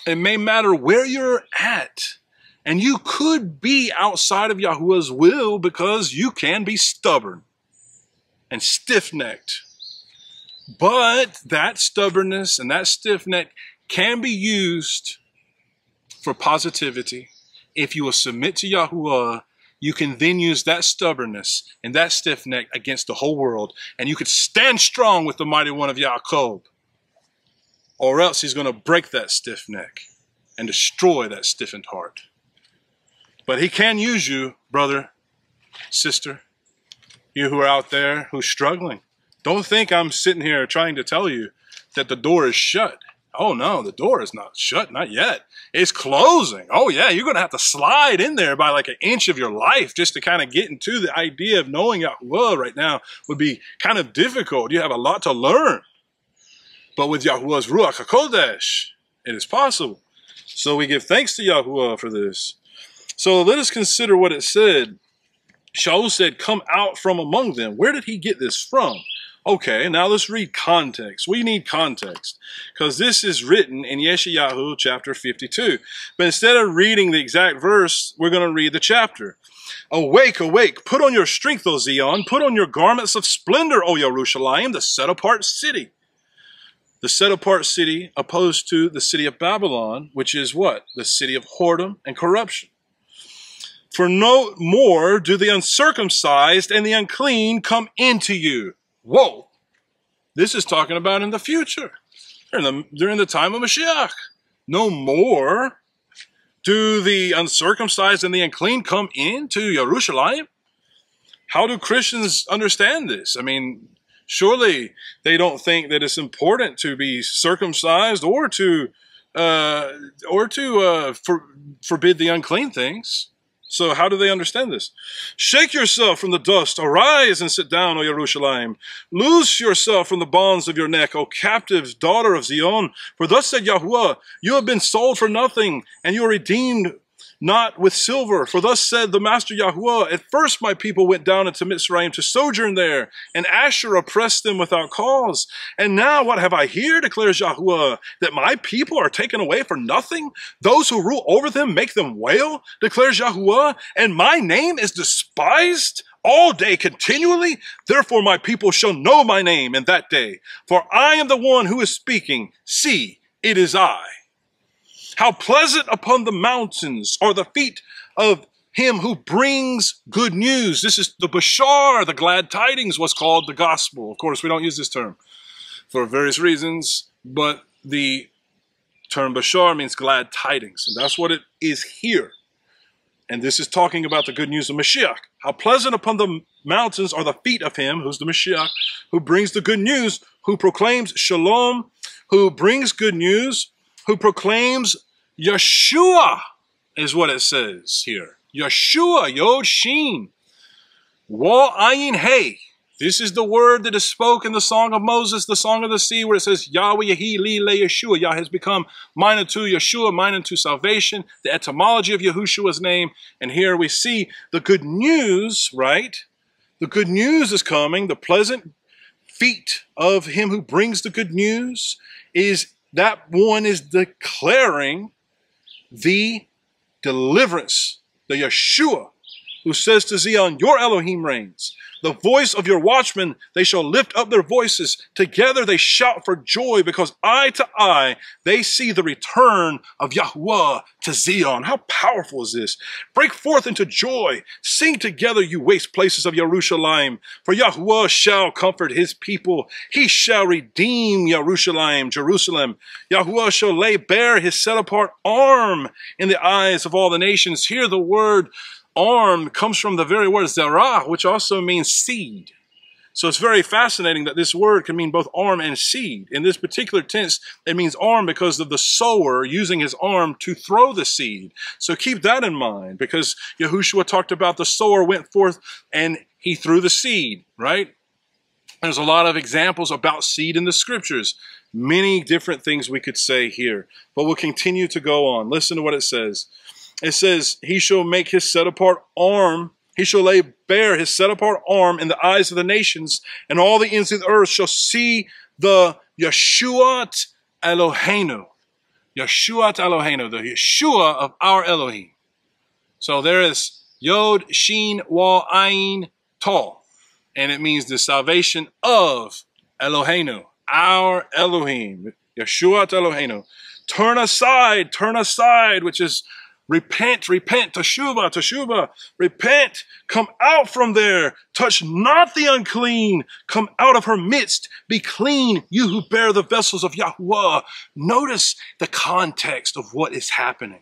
It may matter where you're at. And you could be outside of YaHuWaH's will because you can be stubborn and stiff-necked. But that stubbornness and that stiff-neck can be used for positivity. If you will submit to YaHuWaH, you can then use that stubbornness and that stiff-neck against the whole world. And you could stand strong with the mighty one of Yaakov. Or else he's going to break that stiff neck and destroy that stiffened heart. But he can use you, brother, sister, you who are out there who's struggling. Don't think I'm sitting here trying to tell you that the door is shut. Oh no, the door is not shut, not yet. It's closing. Oh yeah, you're going to have to slide in there by like an inch of your life just to kind of get into the idea of knowing YaHuWaH right now would be kind of difficult. You have a lot to learn. But with YaHuWaH's Ruach HaKodesh, it is possible. So we give thanks to YaHuWaH for this. So let us consider what it said. Shaul said, come out from among them. Where did he get this from? Okay, now let's read context. We need context because this is written in YaHuWaH chapter 52. But instead of reading the exact verse, we're going to read the chapter. Awake, awake, put on your strength, O Zion, put on your garments of splendor, O Jerusalem, the set-apart city. The set-apart city opposed to the city of Babylon, which is what? The city of whoredom and corruption. For no more do the uncircumcised and the unclean come into you. Whoa! This is talking about in the future, during the time of Mashiach. No more do the uncircumcised and the unclean come into Jerusalem. How do Christians understand this? I mean, surely they don't think that it's important to be circumcised or to forbid the unclean things. So how do they understand this? Shake yourself from the dust, arise and sit down, O Jerusalem. Loose yourself from the bonds of your neck, O captive daughter of Zion. For thus said YaHuWaH, you have been sold for nothing, and you are redeemed not with silver. For thus said the Master YaHuWaH, at first my people went down into Mitzrayim to sojourn there, and Asher oppressed them without cause. And now what have I here, declares YaHuWaH, that my people are taken away for nothing? Those who rule over them make them wail, declares YaHuWaH, and my name is despised all day continually. Therefore my people shall know my name in that day. For I am the one who is speaking. See, it is I. How pleasant upon the mountains are the feet of him who brings good news. This is the Bashar, the glad tidings, was called the gospel. Of course, we don't use this term for various reasons, but the term Bashar means glad tidings, and that's what it is here. And this is talking about the good news of Mashiach. How pleasant upon the mountains are the feet of him, who's the Mashiach, who brings the good news, who proclaims shalom, who brings good news, who proclaims Yeshua, is what it says here. Yeshua, Yod Shin, Wa Ayin Hey. This is the word that is spoken in the Song of Moses, the Song of the Sea, where it says, Yahweh Yehi Li Le Yeshua. Yah has become mine unto Yeshua, mine unto salvation, the etymology of Yahushua's name. And here we see the good news, right? The good news is coming. The pleasant feet of him who brings the good news is that one is declaring the deliverance, the Yeshua, who says to Zion, your Elohim reigns. The voice of your watchmen, they shall lift up their voices. Together they shout for joy, because eye to eye they see the return of YaHuWaH to Zion. How powerful is this? Break forth into joy. Sing together, you waste places of Jerusalem. For YaHuWaH shall comfort his people. He shall redeem Jerusalem. YaHuWaH shall lay bare his set-apart arm in the eyes of all the nations. Here the word arm comes from the very word Tzara'at, which also means seed. So it's very fascinating that this word can mean both arm and seed. In this particular tense, it means arm because of the sower using his arm to throw the seed. So keep that in mind, because YaHuWaH talked about the sower went forth and he threw the seed, right? There's a lot of examples about seed in the scriptures. Many different things we could say here, but we'll continue to go on. Listen to what it says. It says, he shall make his set apart arm. He shall lay bare his set apart arm in the eyes of the nations, and all the ends of the earth shall see the YaHuWaH Eloheinu. YaHuWaH Eloheinu, the Yeshua of our Elohim. So there is Yod, Shin, Wah, Ayin, Tov. And it means the salvation of Eloheinu, our Elohim. YaHuWaH Eloheinu. Turn aside, which is repent, repent, teshuvah, teshuvah, repent, come out from there, touch not the unclean, come out of her midst, be clean, you who bear the vessels of YaHuWaH. Notice the context of what is happening.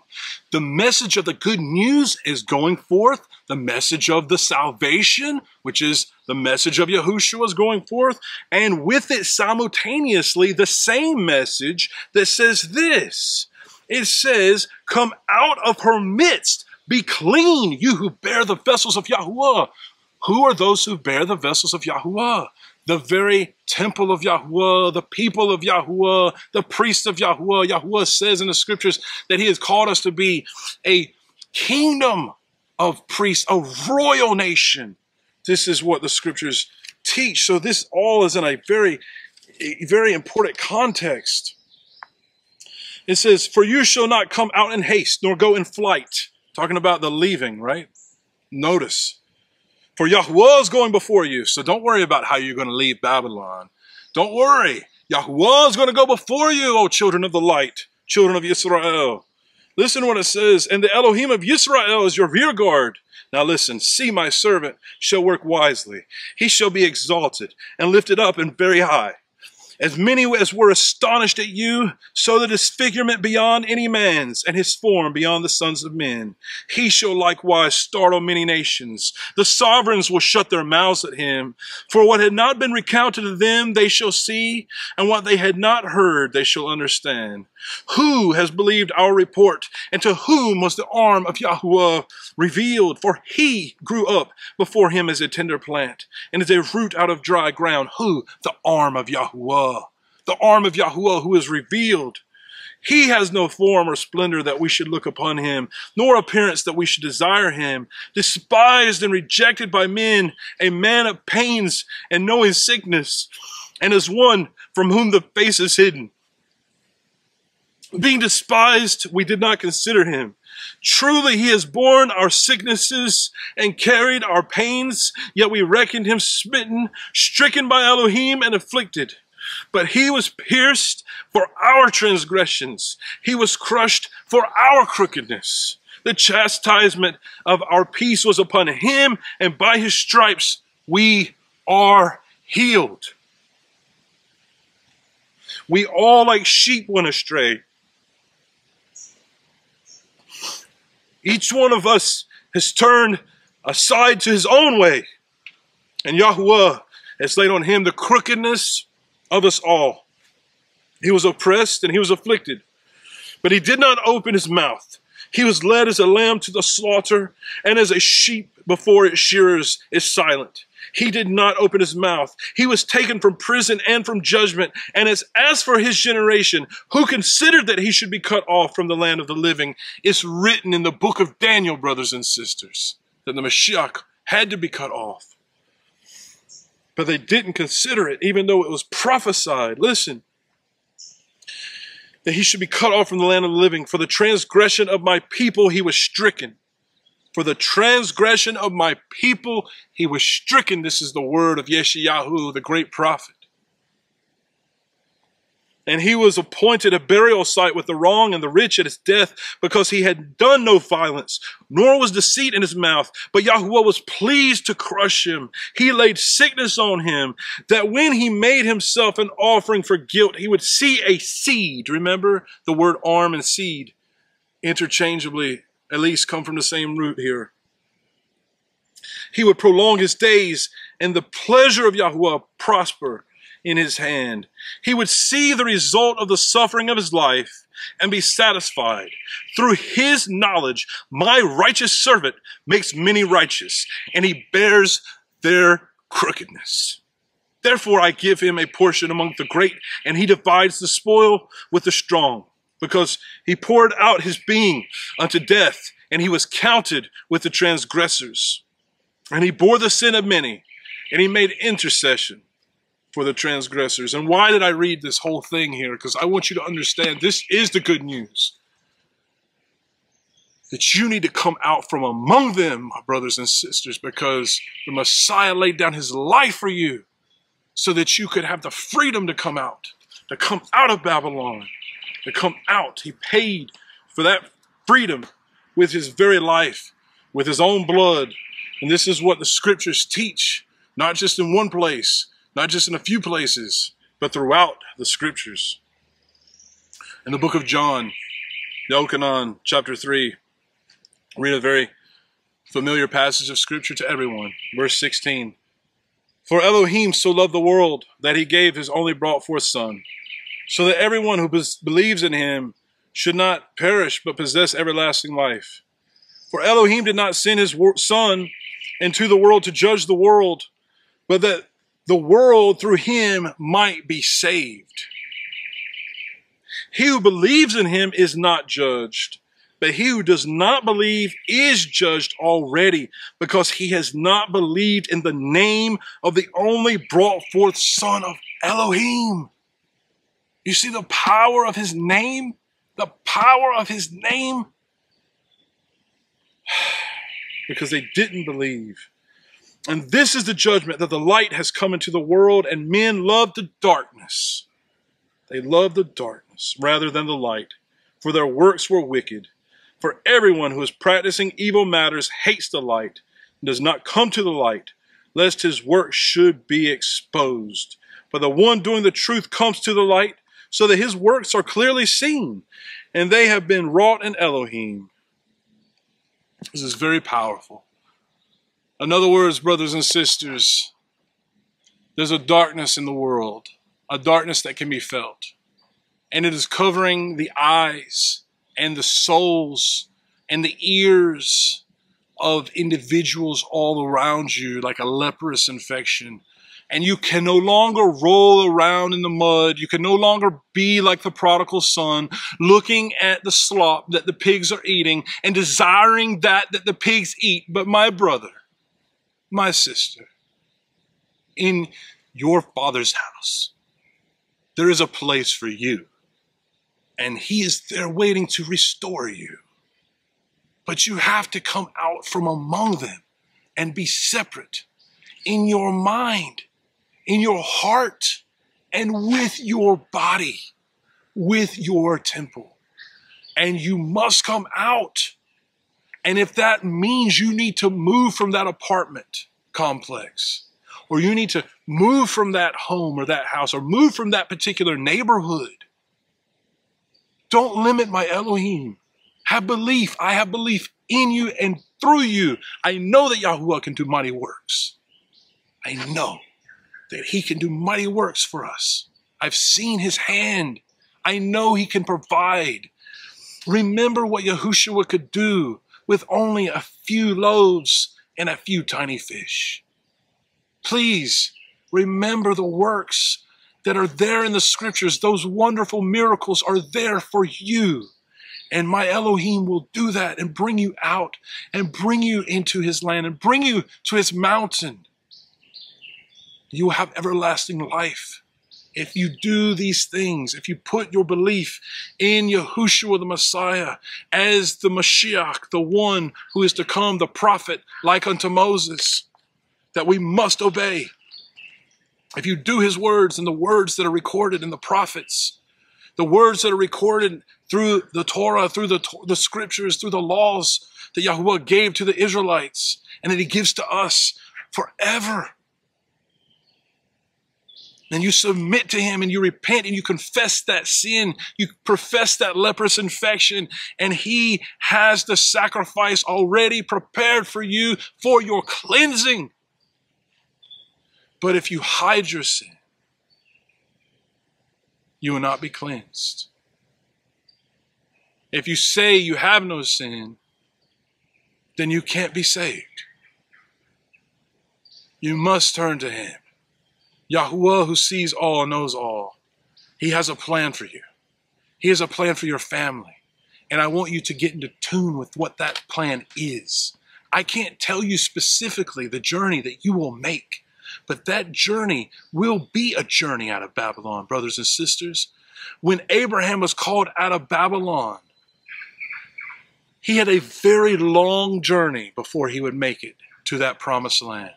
The message of the good news is going forth. The message of the salvation, which is the message of YaHuWaH, is going forth. And with it simultaneously, the same message that says this. It says, come out of her midst, be clean, you who bear the vessels of YaHuWaH. Who are those who bear the vessels of YaHuWaH? The very temple of YaHuWaH, the people of YaHuWaH, the priests of YaHuWaH. YaHuWaH says in the scriptures that he has called us to be a kingdom of priests, a royal nation. This is what the scriptures teach. So this all is in a very important context. It says, for you shall not come out in haste, nor go in flight. Talking about the leaving, right? Notice. For YaHuWaH is going before you. So don't worry about how you're going to leave Babylon. Don't worry. YaHuWaH is going to go before you, O children of the light, children of Israel. Listen to what it says. And the Elohim of Israel is your rear guard. Now listen, see my servant shall work wisely. He shall be exalted and lifted up and very high. As many as were astonished at you, so the disfigurement beyond any man's, and his form beyond the sons of men. He shall likewise startle many nations. The sovereigns will shut their mouths at him. For what had not been recounted to them, they shall see, and what they had not heard, they shall understand. Who has believed our report, and to whom was the arm of YaHuWaH revealed? For he grew up before him as a tender plant, and as a root out of dry ground. Who? The arm of YaHuWaH. The arm of YaHuWaH who is revealed. He has no form or splendor that we should look upon him, nor appearance that we should desire him. Despised and rejected by men, a man of pains and knowing sickness, and as one from whom the face is hidden. Being despised, we did not consider him. Truly he has borne our sicknesses and carried our pains, yet we reckoned him smitten, stricken by Elohim and afflicted. But he was pierced for our transgressions. He was crushed for our crookedness. The chastisement of our peace was upon him, and by his stripes we are healed. We all like sheep went astray. Each one of us has turned aside to his own way, and YaHuWaH has laid on him the crookedness of us all. He was oppressed and he was afflicted, but he did not open his mouth. He was led as a lamb to the slaughter, and as a sheep before its shearers is silent. He did not open his mouth. He was taken from prison and from judgment. And as for his generation, who considered that he should be cut off from the land of the living, it's written in the book of Daniel, brothers and sisters, that the Mashiach had to be cut off. But they didn't consider it, even though it was prophesied. Listen, that he should be cut off from the land of the living. For the transgression of my people he was stricken. For the transgression of my people he was stricken. This is the word of Yeshayahu, the great prophet. And he was appointed a burial site with the wrong and the rich at his death, because he had done no violence, nor was deceit in his mouth. But YaHuWaH was pleased to crush him. He laid sickness on him, that when he made himself an offering for guilt, he would see a seed. Remember, the word arm and seed interchangeably, at least, come from the same root here. He would prolong his days, and the pleasure of YaHuWaH prosper in his hand. He would see the result of the suffering of his life and be satisfied. Through his knowledge, my righteous servant makes many righteous, and he bears their crookedness. Therefore, I give him a portion among the great, and he divides the spoil with the strong, because he poured out his being unto death, and he was counted with the transgressors. And he bore the sin of many, and he made intercession for the transgressors. And why did I read this whole thing here? Because I want you to understand this is the good news. That you need to come out from among them, my brothers and sisters, because the Messiah laid down his life for you so that you could have the freedom to come out of Babylon, to come out. He paid for that freedom with his very life, with his own blood. And this is what the scriptures teach, not just in one place, not just in a few places, but throughout the scriptures. In the book of John, YaHuWaH, chapter 3, read a very familiar passage of scripture to everyone. Verse 16. For Elohim so loved the world that he gave his only brought forth son, so that everyone who believes in him should not perish but possess everlasting life. For Elohim did not send his son into the world to judge the world, but that the world through him might be saved. He who believes in him is not judged, but he who does not believe is judged already, because he has not believed in the name of the only brought forth Son of Elohim. You see the power of his name? The power of his name? Because they didn't believe. And this is the judgment, that the light has come into the world, and men love the darkness. They love the darkness rather than the light, for their works were wicked. For everyone who is practicing evil matters hates the light and does not come to the light, lest his work should be exposed. For the one doing the truth comes to the light, so that his works are clearly seen, and they have been wrought in Elohim. This is very powerful. In other words, brothers and sisters, there's a darkness in the world, a darkness that can be felt. And it is covering the eyes and the souls and the ears of individuals all around you like a leprous infection. And you can no longer roll around in the mud. You can no longer be like the prodigal son, looking at the slop that the pigs are eating and desiring that the pigs eat. But my brother, my sister, in your Father's house, there is a place for you. And he is there waiting to restore you. But you have to come out from among them and be separate in your mind, in your heart, and with your body, with your temple. And you must come out. And if that means you need to move from that apartment complex, or you need to move from that home or that house, or move from that particular neighborhood, don't limit my Elohim. Have belief. I have belief in you and through you. I know that YaHuWaH can do mighty works. I know that he can do mighty works for us. I've seen his hand. I know he can provide. Remember what YaHuWaH could do with only a few loaves and a few tiny fish. Please remember the works that are there in the scriptures. Those wonderful miracles are there for you. And my Elohim will do that and bring you out and bring you into his land and bring you to his mountain. You will have everlasting life. If you do these things, if you put your belief in YaHuWaH the Messiah as the Mashiach, the one who is to come, the prophet like unto Moses, that we must obey. If you do his words and the words that are recorded in the prophets, the words that are recorded through the Torah, through the scriptures, through the laws that YaHuWaH gave to the Israelites and that he gives to us forever. And you submit to him and you repent and you confess that sin. You profess that leprous infection, and he has the sacrifice already prepared for you for your cleansing. But if you hide your sin, you will not be cleansed. If you say you have no sin, then you can't be saved. You must turn to him. YaHuWaH, who sees all, knows all. He has a plan for you. He has a plan for your family. And I want you to get into tune with what that plan is. I can't tell you specifically the journey that you will make, but that journey will be a journey out of Babylon, brothers and sisters. When Abraham was called out of Babylon, he had a very long journey before he would make it to that promised land.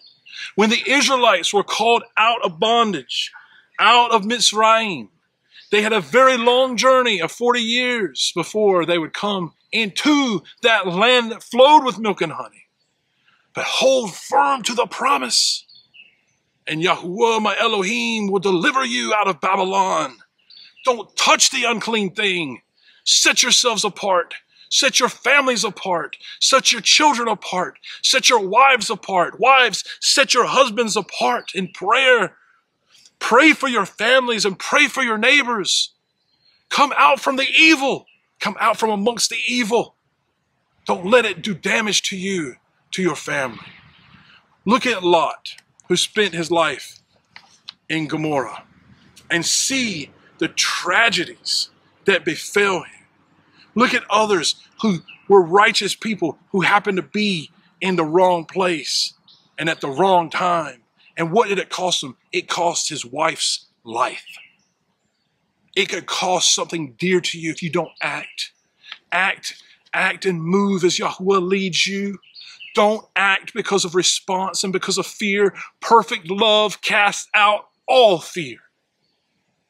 When the Israelites were called out of bondage, out of Mitzrayim, they had a very long journey of 40 years before they would come into that land that flowed with milk and honey. But hold firm to the promise, and YaHuWaH, my Elohim, will deliver you out of Babylon. Don't touch the unclean thing. Set yourselves apart. Set your families apart. Set your children apart. Set your wives apart. Wives, set your husbands apart in prayer. Pray for your families and pray for your neighbors. Come out from the evil. Come out from amongst the evil. Don't let it do damage to you, to your family. Look at Lot, who spent his life in Gomorrah, and see the tragedies that befell him. Look at others who were righteous people who happened to be in the wrong place and at the wrong time. And what did it cost him? It cost his wife's life. It could cost something dear to you if you don't act. Act and move as YaHuWaH leads you. Don't act because of response and because of fear. Perfect love casts out all fear.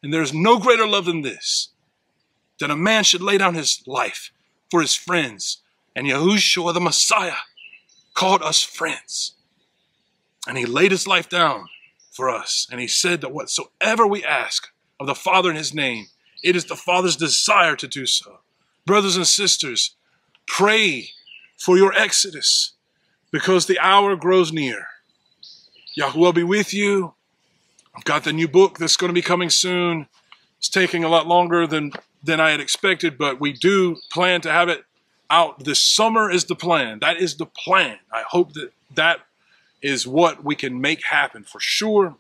And there's no greater love than this, that a man should lay down his life for his friends. And Yahushua, the Messiah, called us friends. And he laid his life down for us. And he said that whatsoever we ask of the Father in his name, it is the Father's desire to do so. Brothers and sisters, pray for your exodus, because the hour grows near. YaHuWaH be with you. I've got the new book that's going to be coming soon. It's taking a lot longer than I had expected, but we do plan to have it out this summer is the plan. That is the plan. I hope that is what we can make happen for sure.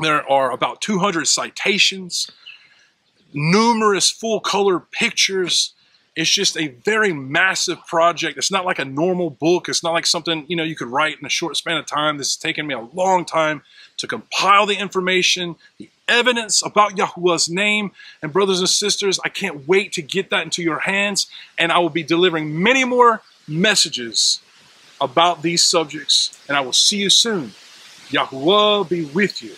There are about 200 citations, numerous full-color pictures. It's just a very massive project. It's not like a normal book. It's not like something, you could write in a short span of time. This has taken me a long time to compile the information, the evidence about YaHuWaH's name. And brothers and sisters, I can't wait to get that into your hands. And I will be delivering many more messages about these subjects. And I will see you soon. YaHuWaH be with you.